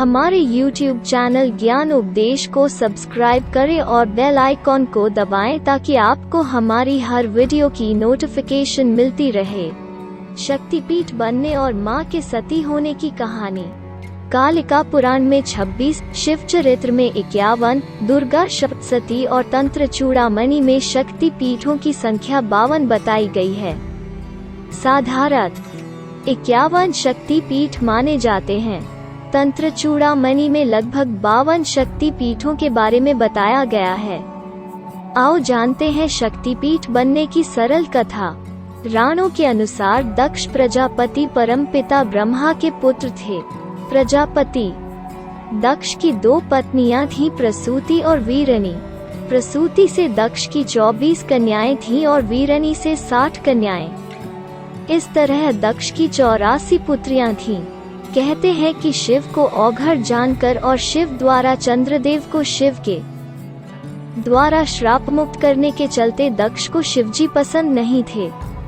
हमारे YouTube channel ज्ञान उपदेश को सब्सक्राइब करें और बेल आइकॉन को दबाएं ताकि आपको हमारी हर वीडियो की नोटिफिकेशन मिलती रहे। शक्तिपीठ बनने और मां के सती होने की कहानी। कालिका पुराण में 26, शिव चरित्र में 51, दुर्गा सप्तशती और तंत्र चूड़ामणि में शक्ति पीठों की संख्या 52 बताई गई है। साधारण 51 शक्ति पीठ माने जाते हैं। तंत्र चूड़ामणि में लगभग 52 शक्ति पीठों के बारे में बताया गया है। आओ जानते हैं शक्तिपीठ बनने की सरल कथा। राणों के अनुसार दक्ष प्रजापति परमपिता ब्रह्मा के पुत्र थे। प्रजापति दक्ष की 2 पत्नियां थीं, प्रसूति और वीरनी। प्रसूति से दक्ष की 24 कन्याएं थीं और वीरनी से 60 कन्याएं। इस तरह दक्ष की 84 पुत्रियां थीं। कहते हैं कि शिव को औघड़ जानकर और शिव द्वारा चंद्रदेव को शिव के द्वारा श्राप मुक्त करने के चलते दक्ष को शिवजी पसंद नहीं थे,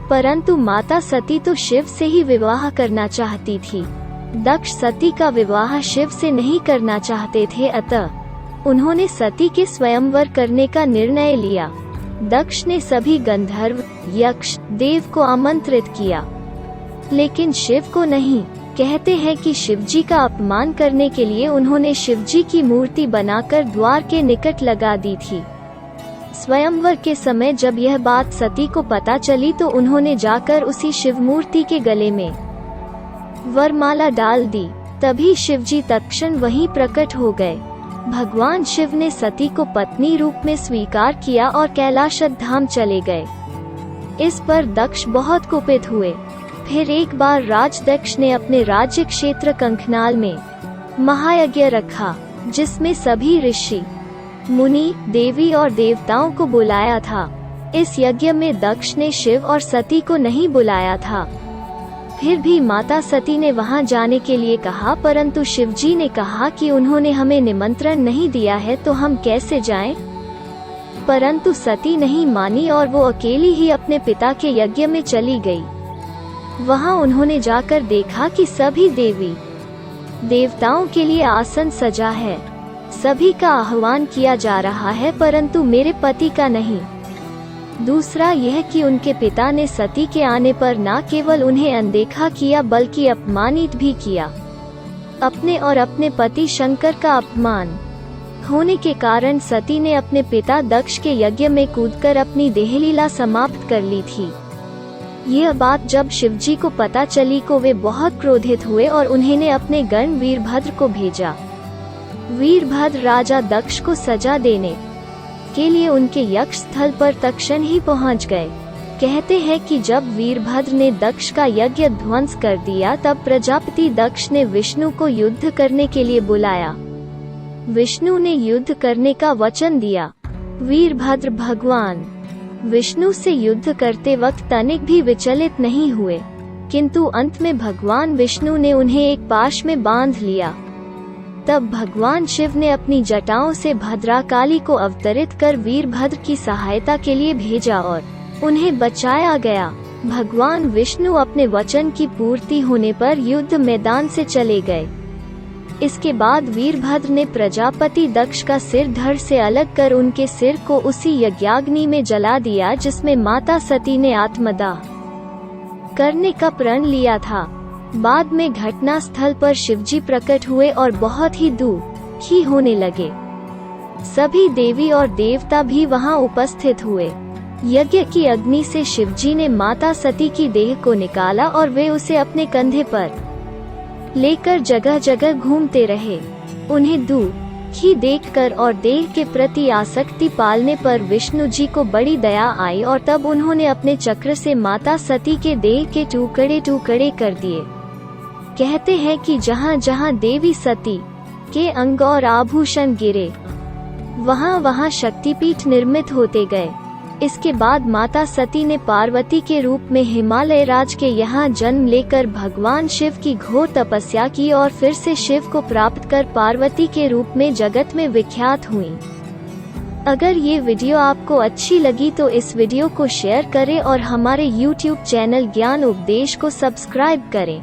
परंतु माता सती तो शिव से ही विवाह करना चाहती थी। दक्ष सती का विवाह शिव से नहीं करना चाहते थे, अतः उन्होंने सती के स्वयंवर करने का निर्णय लिया। दक्ष ने सभी गंधर्व, यक्ष, देव को आमंत्रित किया, लेकिन शिव को नहीं। कहते हैं कि शिवजी का अपमान करने के लिए उन्होंने शिवजी की मूर्ति बनाकर द्वार के निकट लगा दी थी। स्वयंवर के समय जब यह बात सती को पता चली तो उन्होंने जाकर उसी शिव मूर्ति के गले में वरमाला डाल दी। तभी शिवजी तत्क्षण वहीं प्रकट हो गए। भगवान शिव ने सती को पत्नी रूप में स्वीकार किया और कैलाश धाम चले गए। इस पर दक्ष बहुत कुपित हुए। फिर एक बार राजदक्ष ने अपने राज्य क्षेत्र कंकनाल में महायज्ञ रखा, जिसमें सभी ऋषि, मुनि, देवी और देवताओं को बुलाया था। इस यज्ञ में दक्ष ने शिव और सती को नहीं बुलाया था। फिर भी माता सती ने वहां जाने के लिए कहा, परंतु शिवजी ने कहा कि उन्होंने हमें निमंत्रण नहीं दिया है तो हम कैसे जाएं? परंतु सती नहीं मानी और वो अकेली ही अपने पिता के यज्ञ में चली गई। वहां उन्होंने जाकर देखा कि सभी देवी देवताओं के लिए आसन सजा है, सभी का आह्वान किया जा रहा है, परंतु मेरे पति का नहीं। दूसरा यह कि उनके पिता ने सती के आने पर न केवल उन्हें अनदेखा किया बल्कि अपमानित भी किया। अपने और अपने पति शंकर का अपमान होने के कारण सती ने अपने पिता दक्ष के यज्ञ में कूदकर अपनी देहलीला समाप्त कर ली थी। यह बात जब शिवजी को पता चली को वे बहुत क्रोधित हुए और उन्होंने अपने गण वीरभद्र को भेजा। वीरभद्र राजा दक्ष को सजा देने के लिए उनके यज्ञ स्थल पर तत्क्षण ही पहुंच गए। कहते हैं कि जब वीरभद्र ने दक्ष का यज्ञ ध्वंस कर दिया तब प्रजापति दक्ष ने विष्णु को युद्ध करने के लिए बुलाया। विष्णु ने युद्ध करने का वचन दिया। वीरभद्र भगवान विष्णु से युद्ध करते वक्त तनिक भी विचलित नहीं हुए, किंतु अंत में भगवान विष्णु ने उन्हें एक पाश में बांध लिया। तब भगवान शिव ने अपनी जटाओं से भद्राकाली को अवतरित कर वीरभद्र की सहायता के लिए भेजा और उन्हें बचाया गया। भगवान विष्णु अपने वचन की पूर्ति होने पर युद्ध मैदान से चले गए। इसके बाद वीरभद्र ने प्रजापति दक्ष का सिर धड़ से अलग कर उनके सिर को उसी यज्ञाग्नि में जला दिया जिसमें माता सती ने आत्मदाह करने का प्रण लिया था। बाद में घटना स्थल पर शिवजी प्रकट हुए और बहुत ही दुखी होने लगे। सभी देवी और देवता भी वहां उपस्थित हुए। यज्ञ की अग्नि से शिवजी ने माता सती की देह को निकाला और वे उसे अपने कंधे पर लेकर जगह जगह घूमते रहे। उन्हें दुखी देखकर और देह के प्रति आसक्ति पालने पर विष्णु जी को बड़ी दया आई और तब उन्होंने अपने चक्र से माता सती के देह के टुकड़े टुकड़े कर दिए। कहते हैं कि जहाँ जहाँ देवी सती के अंग और आभूषण गिरे वहाँ वहाँ शक्तिपीठ निर्मित होते गए। इसके बाद माता सती ने पार्वती के रूप में हिमालय राज के यहाँ जन्म लेकर भगवान शिव की घोर तपस्या की और फिर से शिव को प्राप्त कर पार्वती के रूप में जगत में विख्यात हुई। अगर ये वीडियो आपको अच्छी लगी तो इस वीडियो को शेयर करें और हमारे YouTube चैनल ज्ञान उपदेश को सब्सक्राइब करें।